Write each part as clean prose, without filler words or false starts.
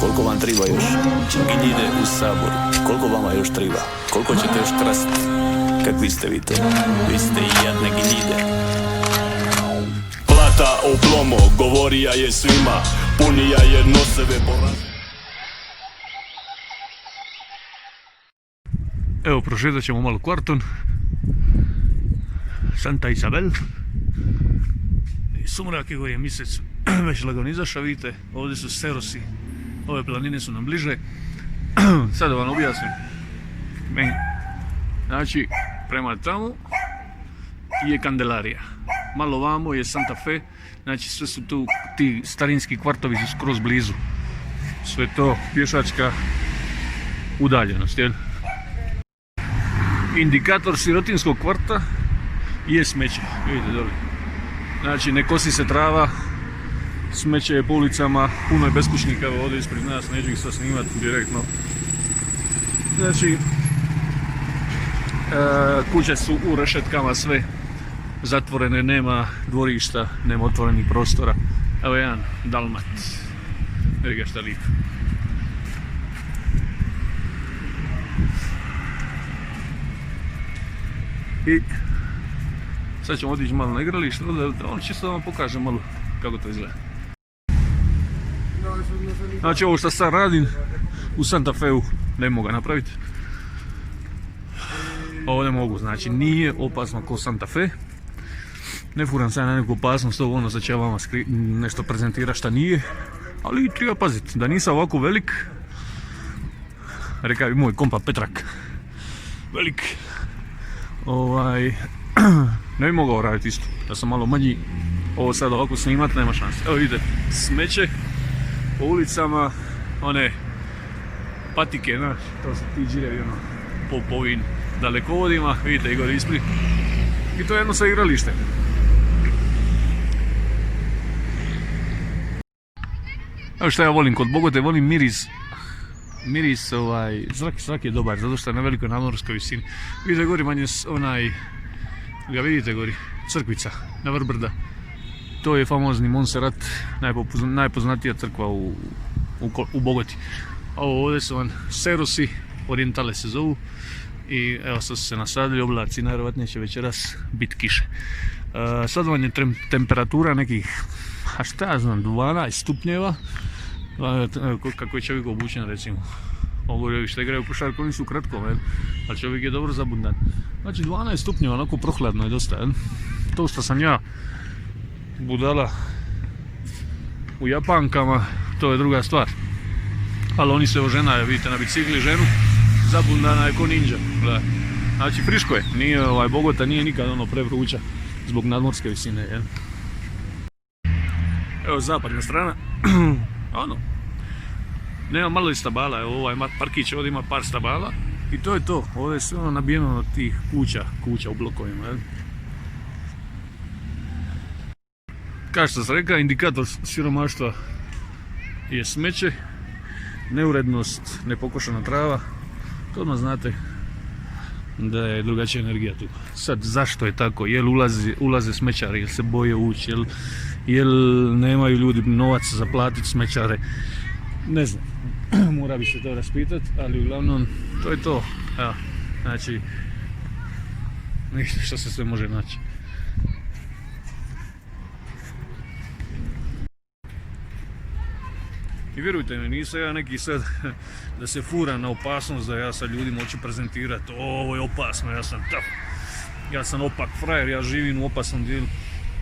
Koliko vam triba još gnjide u Saboru? Koliko vama još triba? Koliko ćete još krasti? Kakvi ste vi to? Vi ste jadne gnjide. Plata oplomo, govorija je svima, punija je noseve bolan. Evo, prošetat ćemo malo kvarton Santa Isabel. Sumrak je, je mjesec već lagano izašao, vidite, ovdje su Serosi, ove planine su nam bliže. Sad da vam objasnim. Znači, prema tamo je Kandelarija, malo vamo je Santa Fe, znači sve su tu, ti starinski kvartovi su skroz blizu. Sve to pješačka udaljenost, jel? Indikator sirotinskog kvarta je smeće, vidite dole. Znači, ne kosi se trava, smeće je po ulicama, puno je beskućnika, evo ovdje ispred nas, neću ih sad snimati direktno. Znači, kuće su u rešetkama sve zatvorene, nema dvorišta, nema otvorenih prostora. Evo jedan Dalmat, vidi ga šta lijep. I sad ćemo otići malo na igralište, da on čisto vam pokaže malo kako to izgleda. Znači, ovo što sad radim u Santa Feu ne mogu ga napraviti. Ovo ne mogu, znači nije opasno ko Santa Fe. Ne furam sad na neku opasnost, ovo ono sad će vama nešto prezentira šta nije. Ali treba paziti, da nisam ovako velik, rekao bi moj kompa Petrak, velik, ne bi mogao raditi isto, da sam malo manji. Ovo sad ovako snimat nema šanse. Evo vidite, smeće po ulicama, one patike, znaš, to su ti džirevi ono, po ovim dalekovodima, vidite Igor ispred. I to je jedno sa igralištem. Evo što ja volim kod Bogote, volim miris, zrak je dobar, zato što je na velikoj nadmorskoj visini. Vidite gori manje ga vidite gori, crkvica na vrh brda. To je famozni Montserrat, najpoznatija crkva u Bogoti. A ovdje su vam Serosi, Orientale se zovu. I evo sad su se nasadili oblaci, najvjerojatnije će večeras biti kiše. Sad vam je temperatura nekih, a šta ja znam, 12 stupnjeva. Kako je čovjek obučen, recimo. Ovi što igraju košarku, oni su kratko, ali čovjek je dobro zabundan. Znači 12 stupnjeva, onako prohladno je dosta. To što sam ja budala u Japankama, to je druga stvar. Ali oni se ožena, vidite na bicikli ženu, zabundana je ko ninja. Znači friško je, nije Bogota nije nikad ono prevruća zbog nadmorske visine, jel? Evo zapadna strana, ono, nema malo i stabala, evo ovaj parkić ovdje ima par stabala i to je to, ovdje je sve ono nabijeno od tih kuća u blokovima, jel? Kao što sam rekao, indikator siromaštva je smeće, neurednost, nepokošena trava, to odmah znate da je drugačija energija tu. Sad, zašto je tako? Jel ulaze smećari, jel se boje ući, jel nemaju ljudi novac za platiti smećare? Ne znam, mora bi se to raspitati, ali uglavnom to je to. Evo, znači, ništa što se sve može naći. I vjerujte mi, nisam ja neki sad da se fura na opasnost, da ja sad ljudima hoću prezentirati ovo je opasno, ja sam tough, ja sam opak frajer, ja živim u opasnom dijelu.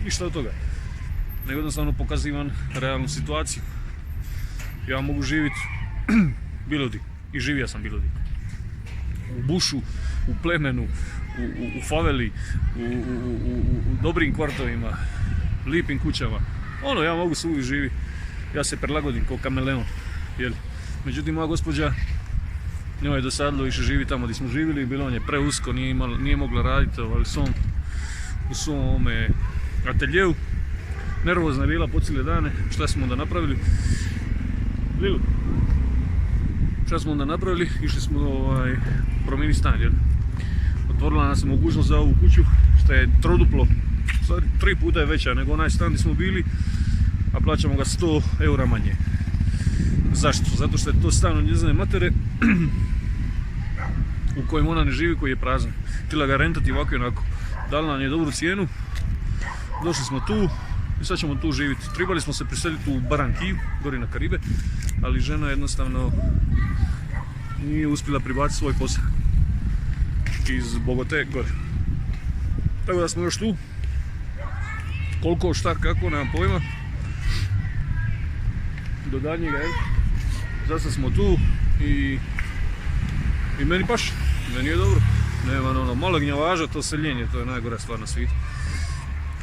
Ništa od toga. Nego jednostavno pokazivam realnu situaciju. Ja mogu živjeti bilo di i živio sam bilo di. U bušu, u plemenu, u faveli, u dobrim kvartovima, lijepim kućama. Ono, ja mogu se uvijek živjeti. Ja se prilagodim kao kameleon, jel? Međutim, moja gospođa, njoj je dosadilo više živi tamo gdje smo živjeli, bilo on je preusko, nije mogla raditi u svom ateljevu. Nervozna je bila po cijele dane, šta smo onda napravili? Šta smo onda napravili? Išli smo promijeniti stan, jel? Otvorila nas je mogućnost za ovu kuću, što je troduplo, 3 puta je veća nego onaj stan gdje smo bili, a plaćamo ga 100 eura manje. Zašto? Zato što je to stan od njezine matere u kojem ona ne živi, koji je prazan. Htjela ga rentati ovako i onako. Dala nam je dobru cijenu, došli smo tu i sad ćemo tu živjeti. Trebali smo se preseliti u Barankiju, gori na Karibe, ali žena jednostavno nije uspjela pribaciti svoj posao iz Bogote gore. Tako da smo još tu. Koliko, šta, kako, nemam pojma. Do daljnjega, zasad smo tu i meni paš, meni je dobro. Nema ono, malo gnjavaža, to seljenje, to je najgora stvar na svijetu.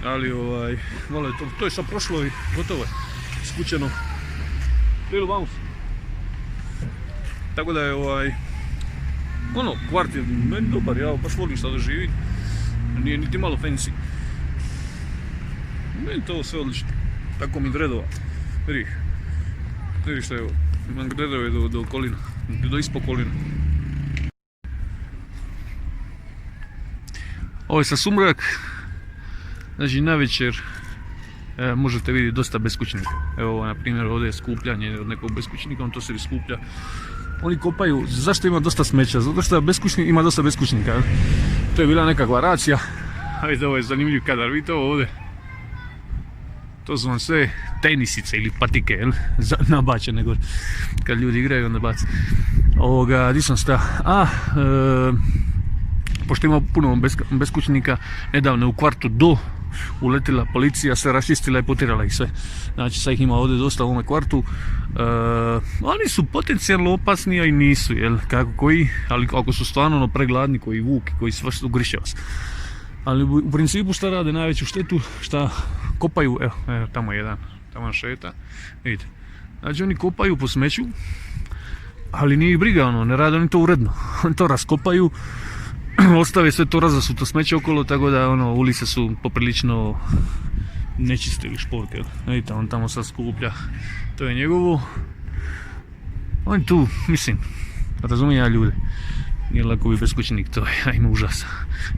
Ali malo je to je sad prošlo i gotovo je, skućeno. Little bounce. Tako da je kvart je meni dobar, ja baš volim šta da živim. Nije niti malo fancy. Meni to sve odlično. Tako mi gredova. Vidi šta je ovo. Imam gredove do kolina, do ispod kolina. Ovo je sa sumrak. Znači navečer možete vidjeti dosta beskućnika. Evo na primjer ovdje je skupljanje od nekog beskućnika, on to sebi skuplja. Oni kopaju, zašto ima dosta smeća? Zato što ima dosta beskućnika. To je bila nekakva racija. Ajde, ovo je zanimljiv kadar, vidite ovo ovdje. To su vam sve tenisice ili patike, nabačene gore. Kad ljudi igraju onda baci. Di sam sta? Pošto ima puno beskućnika, nedavno u kvartu uletila policija, sve raščistila i potjerala ih sve. Znači sad ih ima ovdje dosta u ovome kvartu. Oni su potencijalno opasni, a i nisu, kako koji, ali ako su stvarno pregladni, koji vuki, koji sve ugriše vas. Ali u principu šta rade najveću štetu, šta kopaju, evo tamo je jedan, tamo šeta, vidite. Znači oni kopaju po smeću, ali nije ih briga, ne rade oni to uredno. Oni to raskopaju, ostave sve to razasuto smeće okolo, tako da ulice su poprilično nečiste ili šporke. Vidite, on tamo sad skuplja, to je njegovo. On tu, mislim, razumijem ja ljude. Nije lako bi beskućnik, to je ajme užas.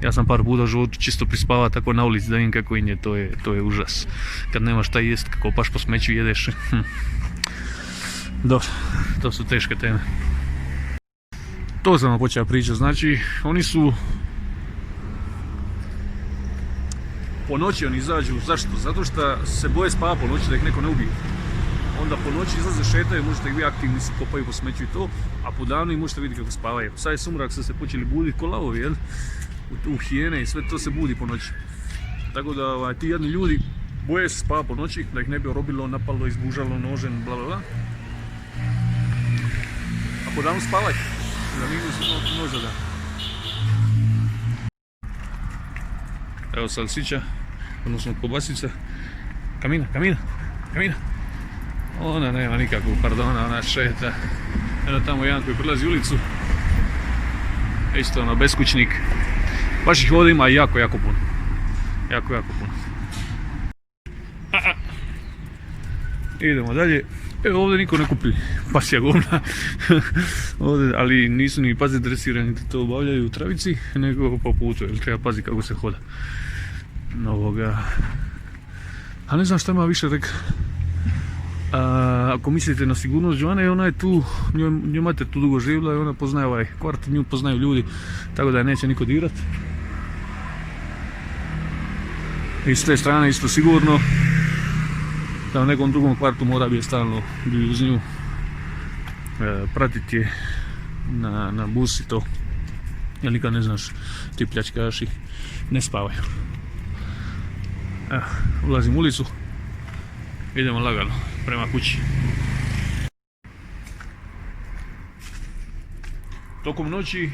Ja sam par puta u životu čisto prispava tako na ulici da vidim kako im je, to je užas. Kad nemaš šta jest, kako paš po smeću jedeš. Dobro, to su teške teme. To sam vam počeo pričati, znači oni su po noći oni izađu, zašto? Zato što se boje spava po noći da ih neko ne ubije. Onda po noći izlaze, šetaju, možete ih vidjeti aktivni, se kopaju po smeću i to, a po danu ih možete vidjeti kako spavaju. Sad je sumrak, sad se počeli buditi ko lavovi, u hijene i sve to se budi po noći. Tako da ti jedni ljudi boje se spava po noći, da ih ne bi orobilo, napalo, izbužalo, nožen, bla bla bla. A po danu spavaju, zanimljivo se noć za dan. Evo salsića, odnosno kobasica. Kamina. Ona nema nikakvog pardona, ona šeta. Evo tamo jedan koji prilazi ulicu. Isto beskućnik. Baš ih ovdje ima jako puno. Jako puno. Idemo dalje. Evo ovdje niko ne kupi pasja govna. Ali nisu ni pazi dresirani da to obavljaju u travici, nego po putu, jer treba pazi kako se hoda. A ne znam šta ima više reka. Ako mislite na sigurnost Joane, ona je tu, njoj mater tu dugo živjela i ona poznaje ovaj kvart, nju poznaju ljudi, tako da je neće niko dirat. I s te strane isto sigurno da u nekom drugom kvartu mora biti stalno uz nju, pratiti je na bus i to, jer nikad ne znaš, ti pljačkaši ne spavaju. Evo, ulazim u ulicu, idemo lagano prema kući. Tokom noći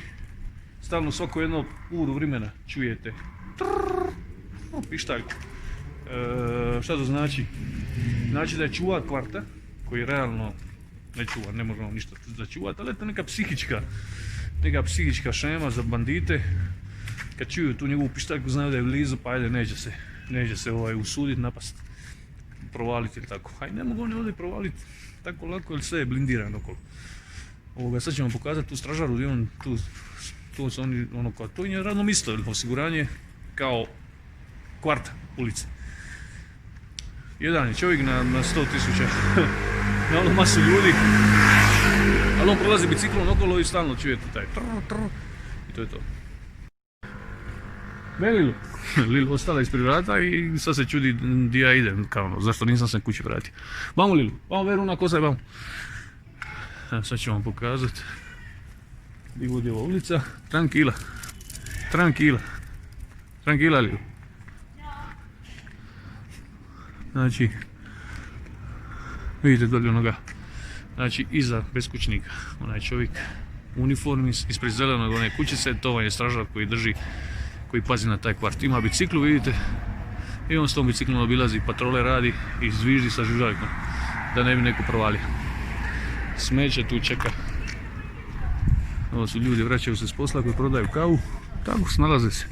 stalno svako jedno uru vremena čujete pištaljku. Šta to znači? Znači da je čuvar kvarta, koji realno ne čuva, ne možemo ništa začuvati, ali je to neka psihička šema za bandite. Kad čuju tu njegovu pištaljku znaju da je blizu, pa ajde neće se usuditi napast, provaliti ili tako. Aj ne mogu oni ovdje provaliti tako lako jer sve je blindirano okolo. Sad ćemo pokazati tu stražaru gdje on tu su oni kao to je radno mjesto, osiguranje kao kvarta ulice. Jedan je čovjek na 100.000. malo masu ljudi. Ali on prolazi biciklom okolo i stalno čujete taj trr, trr. I to je to. Ne Lilu. Lilu ostala ispred vrata i sad se čudi di ja idem, kao ono, zašto nisam se kući vratio. Vamo Lilu, vamo Veruna, ko se vamo. Sad ću vam pokazati. Gdje god je ova ulica, tranquila. Tranquila. Tranquila Lilu. Znači, vidite dolje onoga, znači iza beskućnika, onaj čovjek u uniformi ispred zelenog one kućice, to vam je stražar koji drži, koji pazi na taj kvart. Ima biciklu, vidite, i on s tom biciklom obilazi, patrole radi i zviždi sa žužaljkom, da ne bi neko provalio. Smeće tu čeka. Ovo su ljudi, vraćaju se s posla koji prodaju kavu, tako snalaze se.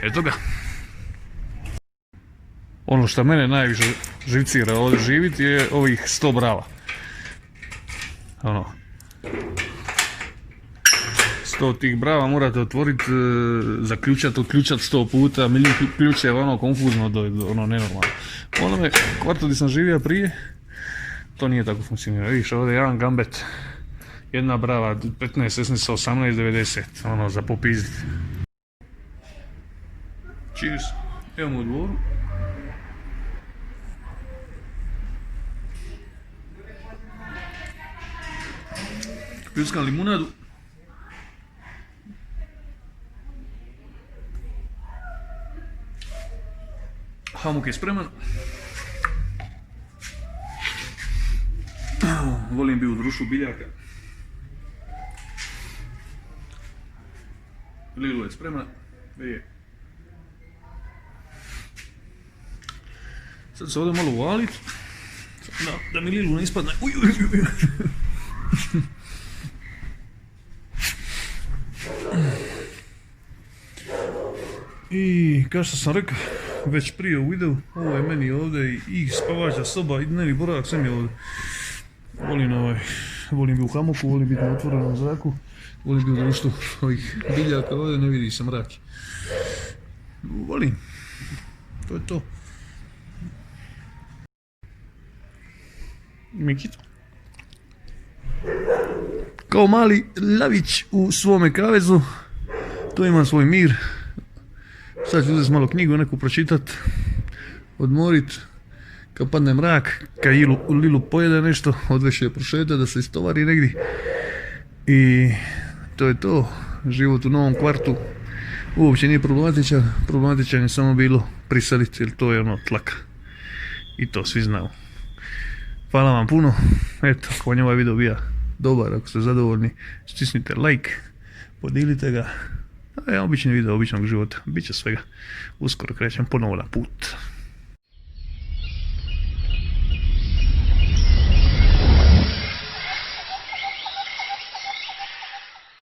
Eto ga. Ono što mene najviše živcira ovdje živjeti je ovih 100 brava. Ono. 100 tih brava morate otvoriti, zaključati, otključati 100 puta, milijun ključeva, ono konfuzno, ono nenormalno. Onome kvartu gdje sam živio prije, to nije tako funkcioniralo. Vidiš, ovdje je jedan gambet, jedna brava, 15, 16, 18, 90, ono za popizditi. Cheers. Evo u dvoru. Pljuskam limunadu. Hamuk je spreman. Volim bi u društvu biljaka. Lilu je spremna. Sad se ovdje malo uvalit. Da mi Lilu ne ispadne. Uj, uj, uj. I kao što sam rekao već prije u videu, ovo je meni ovdje i spavača soba i dnevni boravak, sve mi je ovdje. Volim bi u hamoku, volim biti na otvorenom zraku, volim bi u društvu ovih biljaka, ovdje ne vidi se mrak. Volim, to je to. Mikito. Kao mali lavić u svome kavezu, tu imam svoj mir. Sad ću uzeti malo knjigu, neku pročitat, odmorit, kad padne mrak, kad Lilu pojede nešto, odveš je prošeta da se istovari negdje. I to je to, život u novom kvartu uopće nije problematičan, problematičan je samo bilo prisaditi jer to je ono tlaka. I to svi znamo. Hvala vam puno, eto, ako vam je ovaj video bio dobar, ako ste zadovoljni, stisnite like, podijelite ga. Obični video običnog života, bit će svega. Uskoro krećem ponovo na put.